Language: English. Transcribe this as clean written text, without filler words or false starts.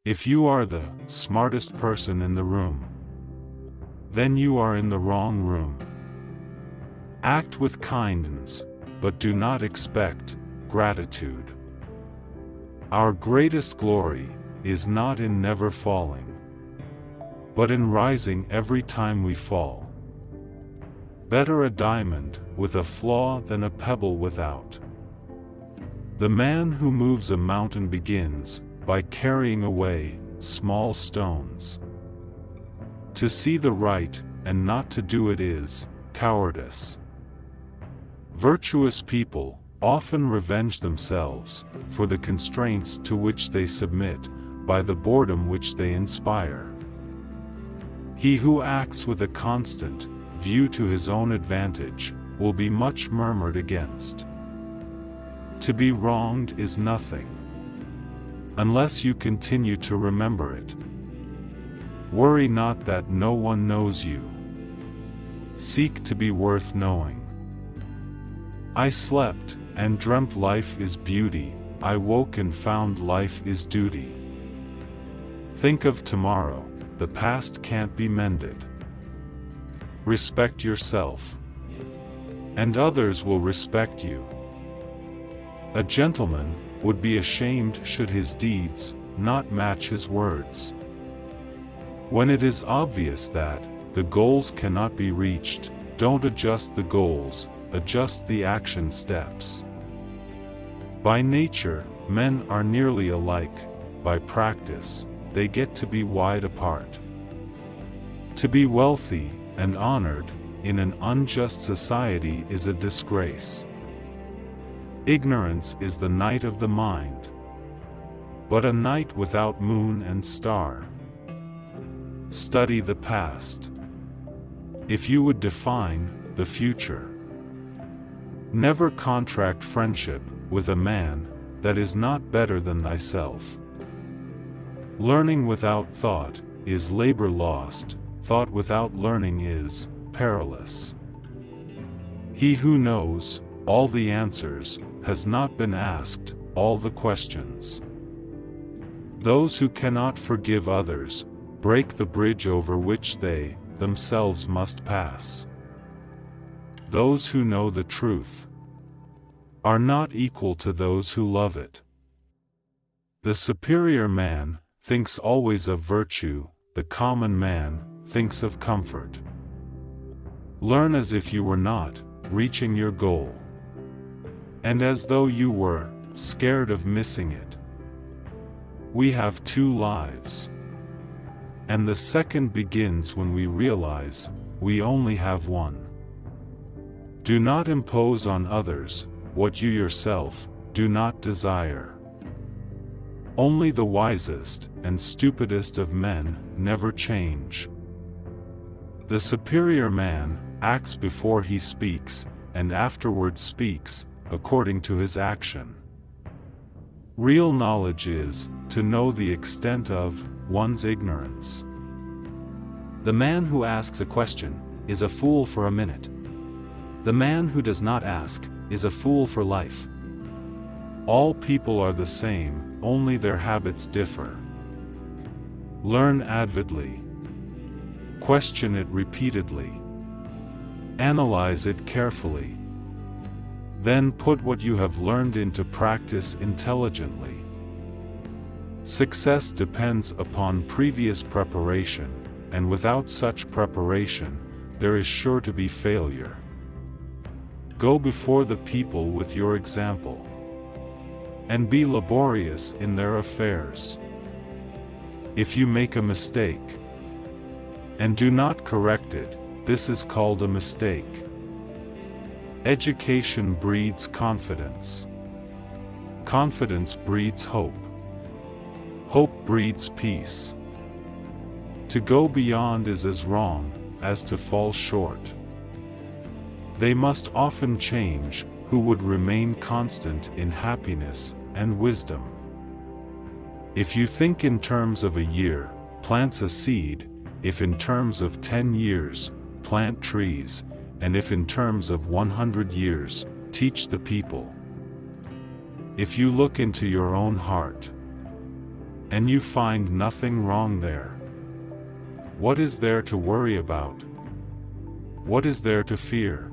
If you are the smartest person in the room, then you are in the wrong room. Act with kindness, but do not expect gratitude. Our greatest glory is not in never falling, but in rising every time we fall. Better a diamond with a flaw than a pebble without. The man who moves a mountain begins by carrying away small stones. To see the right and not to do it is cowardice. Virtuous people often revenge themselves for the constraints to which they submit by the boredom which they inspire. He who acts with a constant view to his own advantage will be much murmured against. To be wronged is nothing, unless you continue to remember it. Worry not that no one knows you. Seek to be worth knowing. I slept and dreamt life is beauty, I woke and found life is duty. Think of tomorrow, the past can't be mended. Respect yourself, and others will respect you. A gentleman would be ashamed should his deeds not match his words. When it is obvious that the goals cannot be reached, don't adjust the goals, adjust the action steps. By nature, men are nearly alike. By practice, they get to be wide apart. To be wealthy and honored in an unjust society is a disgrace. Ignorance is the night of the mind, but a night without moon and star. Study the past, if you would define the future. Never contract friendship with a man that is not better than thyself. Learning without thought is labor lost, thought without learning is perilous. He who knows all the answers has not been asked all the questions. Those who cannot forgive others break the bridge over which they themselves must pass. Those who know the truth are not equal to those who love it. The superior man thinks always of virtue, the common man thinks of comfort. Learn as if you were not reaching your goal, and as though you were scared of missing it. We have two lives, and the second begins when we realize we only have one. Do not impose on others what you yourself do not desire. Only the wisest and stupidest of men never change. The superior man acts before he speaks, and afterward speaks according to his action. Real knowledge is to know the extent of one's ignorance. The man who asks a question is a fool for a minute. The man who does not ask is a fool for life. All people are the same, only their habits differ. Learn avidly. Question it repeatedly. Analyze it carefully. Then put what you have learned into practice intelligently. Success depends upon previous preparation, and without such preparation, there is sure to be failure. Go before the people with your example, and be laborious in their affairs. If you make a mistake, and do not correct it, this is called a mistake. Education breeds confidence. Confidence breeds hope. Hope breeds peace. To go beyond is as wrong as to fall short. They must often change who would remain constant in happiness and wisdom. If you think in terms of a year, plants a seed, if in terms of 10 years, plant trees, and if in terms of 100 years, teach the people. If you look into your own heart, and you find nothing wrong there. What is there to worry about? What is there to fear?